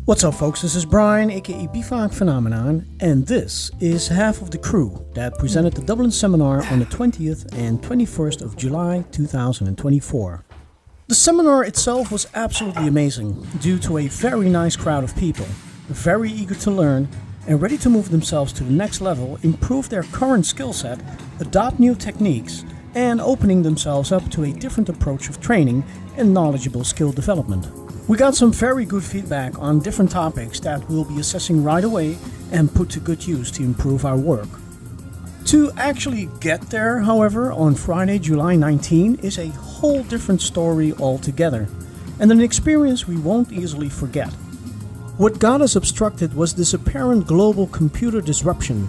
What's up, folks? This is Brian, aka Bfunkphenomenon, and this is half of the crew that presented the Dublin seminar on the 20th and 21st of July 2024. The seminar itself was absolutely amazing due to a very nice crowd of people, very eager to learn and ready to move themselves to the next level, improve their current skill set, adopt new techniques, and opening themselves up to a different approach of training and knowledgeable skill development. We got some very good feedback on different topics that we'll be assessing right away and put to good use to improve our work. To actually get there, however, on Friday, July 19 is a whole different story altogether, and an experience we won't easily forget. What got us obstructed was this apparent global computer disruption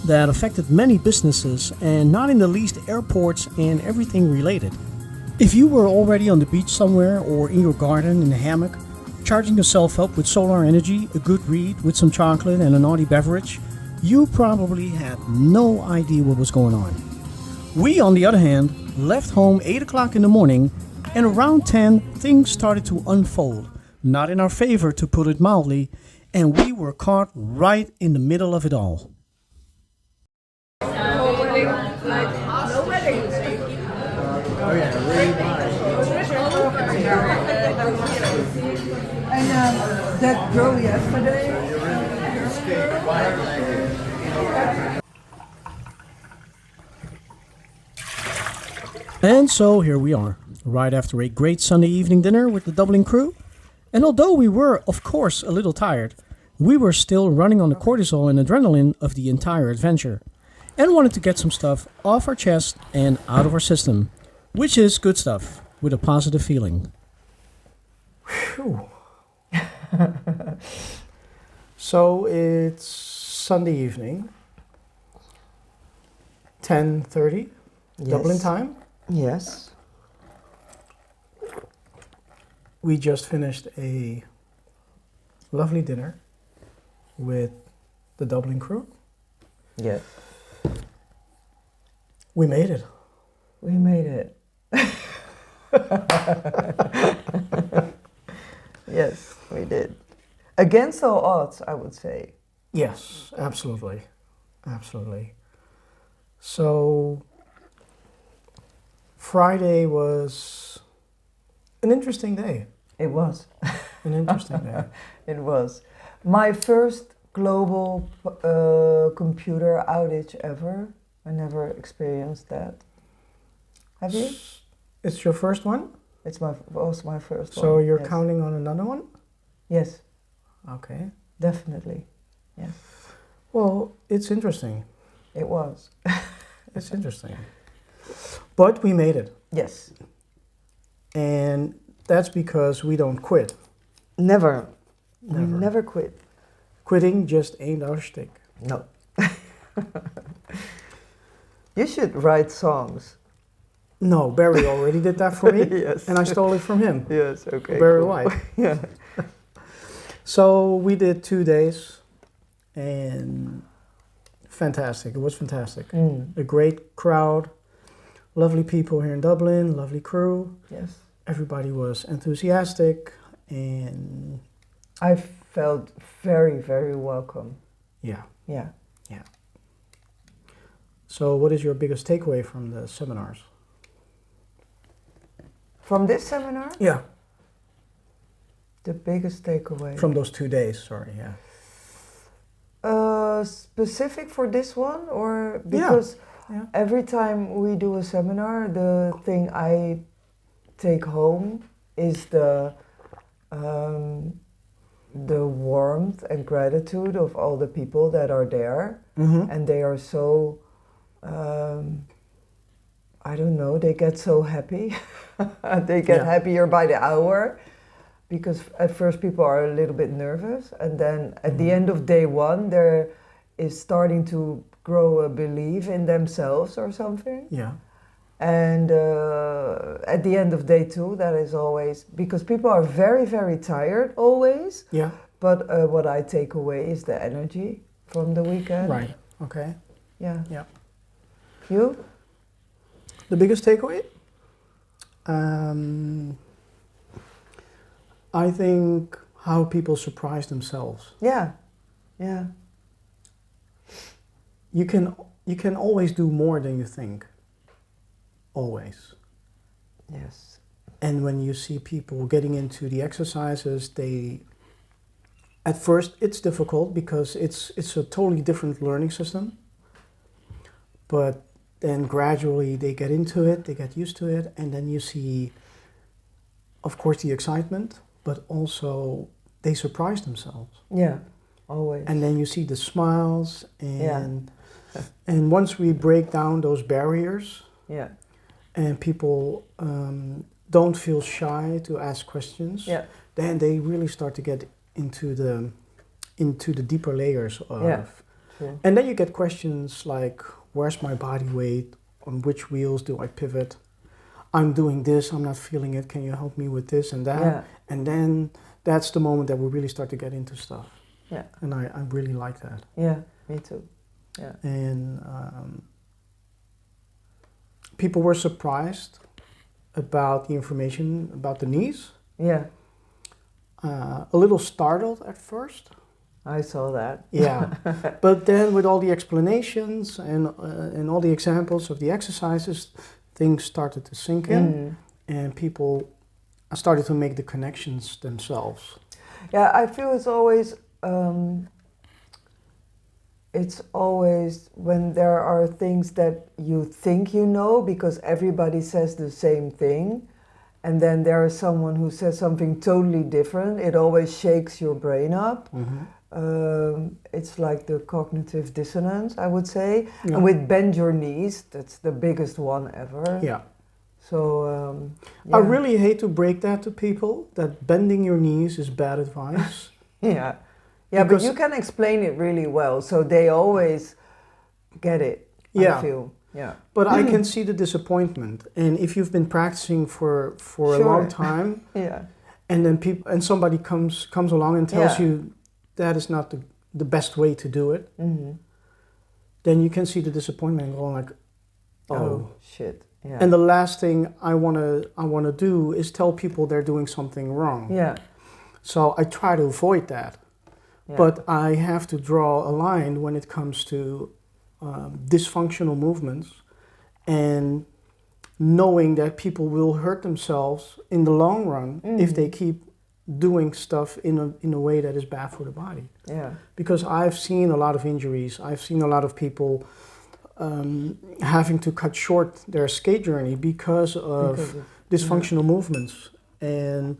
that affected many businesses, and not in the least airports and everything related. If you were already on the beach somewhere or in your garden in a hammock, charging yourself up with solar energy, a good read with some chocolate and a naughty beverage, you probably had no idea what was going on. We, on the other hand, left home 8 o'clock in the morning, and around 10 things started to unfold, not in our favor to put it mildly, and we were caught right in the middle of it all. And that girl yesterday. And so here we are, right after a great Sunday evening dinner with the Dublin crew. And although we were, of course, a little tired, we were still running on the cortisol and adrenaline of the entire adventure, and wanted to get some stuff off our chest and out of our system, which is good stuff, with a positive feeling. Whew. So it's Sunday evening, 10:30, yes. Dublin time. Yes. We just finished a lovely dinner with the Dublin crew. Yes. We made it. We made it. Yes, we did. Against all odds, I would say. Yes, absolutely. Absolutely. So, Friday was an interesting day. It was. An interesting day. It was. My first global computer outage ever. I never experienced that. Have you? It's your first one? Was my first one. So you're yes. counting on another one? Yes. Okay. Definitely. Yes. Well, it's interesting. It was. It's interesting. But we made it. Yes. And that's because we don't quit. Never. Never. We never quit. Quitting just ain't our shtick. No. You should write songs. No, Barry already did that for me. Yes. And I stole it from him. Yes, okay. Barry cool. White. Yeah. So we did 2 days, and fantastic. It was fantastic. A great crowd, lovely people here in Dublin, lovely crew. Yes. Everybody was enthusiastic, and I felt very, very welcome. yeah. Yeah. Yeah. So what is your biggest takeaway from the seminars? From this seminar, Yeah. the biggest takeaway. From those 2 days, sorry, yeah. Specific for this one, or because Yeah. every time we do a seminar, the thing I take home is the warmth and gratitude of all the people that are there, and they are so. I don't know, they get so happy. They get happier by the hour, because at first people are a little bit nervous, and then at the end of day one there is starting to grow a belief in themselves or something. Yeah. And at the end of day two, that is always, because people are very, very tired always. Yeah. But what I take away is the energy from the weekend. Right, okay. Yeah. Yeah. You? The biggest takeaway? I think how people surprise themselves. Yeah, yeah. You can always do more than you think. Always. Yes. And when you see people getting into the exercises, at first it's difficult because it's a totally different learning system. But then gradually they get into it, they get used to it, and then you see, of course, the excitement, but also they surprise themselves. Yeah, always. And then you see the smiles, and Yeah. and once we break down those barriers, Yeah. and people don't feel shy to ask questions, Yeah. then they really start to get into the deeper layers of. Yeah. True. And then you get questions like, where's my body weight? On which wheels do I pivot? I'm doing this, I'm not feeling it. Can you help me with this and that? Yeah. And then that's the moment that we really start to get into stuff. Yeah. And I really like that. Yeah, me too. Yeah. And people were surprised about the information about the knees. Yeah, A little startled at first. I saw that. Yeah, but then with all the explanations and all the examples of the exercises, things started to sink in, and people started to make the connections themselves. Yeah, I feel it's always when there are things that you think you know because everybody says the same thing, and then there is someone who says something totally different. It always shakes your brain up. It's like the cognitive dissonance, I would say. Yeah. And with bend your knees, that's the biggest one ever. Yeah. So I really hate to break that to people, that bending your knees is bad advice. Yeah, but Because you can explain it really well, so they always get it. Yeah. I feel. Yeah. But I can see the disappointment, and if you've been practicing for a long time, Yeah. and then somebody comes along and tells Yeah. you that is not the best way to do it, then you can see the disappointment going like, oh shit. Yeah. And the last thing I wanna do is tell people they're doing something wrong. Yeah. So I try to avoid that. Yeah. But I have to draw a line when it comes to dysfunctional movements, and knowing that people will hurt themselves in the long run if they keep doing stuff in a way that is bad for the body. Yeah. Because I've seen a lot of injuries. I've seen a lot of people having to cut short their skate journey because of dysfunctional movements, and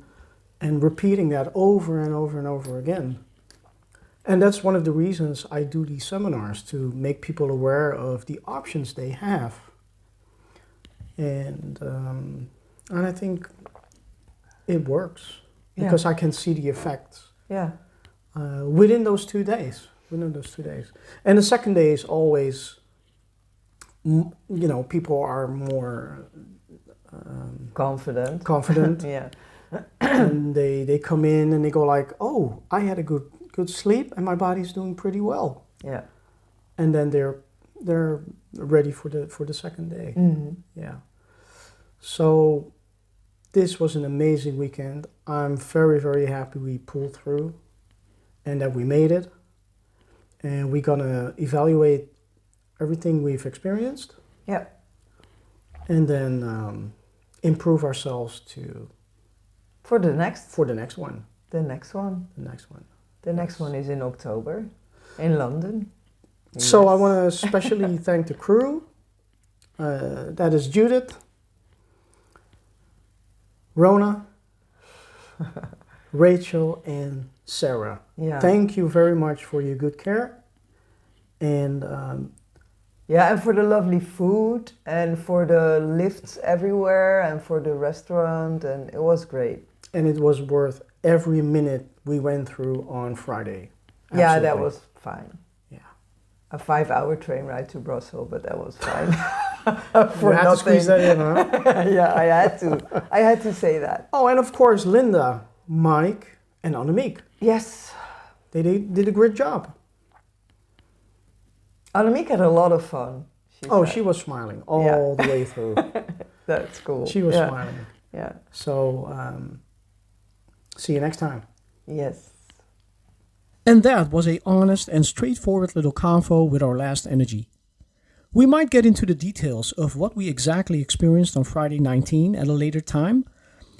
repeating that over and over and over again. And that's one of the reasons I do these seminars, to make people aware of the options they have. And I think it works because I can see the effects within those 2 days. And the second day is always, people are more confident. Yeah. And they come in and they go like, oh, I had a good sleep and my body's doing pretty well. Yeah. And then they're ready for the second day. Yeah. So this was an amazing weekend. I'm very, very happy we pulled through and that we made it. And we're gonna evaluate everything we've experienced. Yeah. And then improve ourselves For the next one. The next one. The next one is in October in London. So I want to especially thank the crew. That is Judith, Rona, Rachel, and Sarah. Yeah. Thank you very much for your good care. And and for the lovely food, and for the lifts everywhere, and for the restaurant, and it was great. And it was worth every minute we went through on Friday. Absolutely. Yeah, that was fine. Yeah. A 5-hour train ride to Brussels, but that was fine. You had to squeeze that in, huh? Yeah, I had to say that. Oh, and of course, Linda, Mike, and Annemiek. Yes. They did a great job. Annemiek had a lot of fun. She was smiling all the way through. That's cool. She was smiling. Yeah. So, see you next time. Yes. And that was a honest and straightforward little convo with our last energy. We might get into the details of what we exactly experienced on Friday 19 at a later time,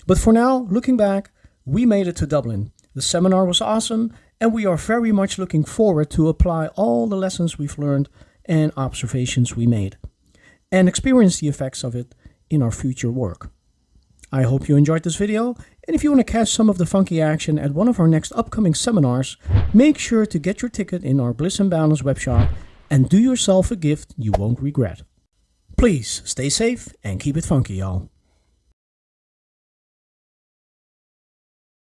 but for now, looking back, we made it to Dublin. The seminar was awesome, and we are very much looking forward to apply all the lessons we've learned and observations we made, and experience the effects of it in our future work. I hope you enjoyed this video, and if you want to catch some of the funky action at one of our next upcoming seminars, make sure to get your ticket in our Bliss and Balance webshop and do yourself a gift you won't regret. Please stay safe and keep it funky, y'all.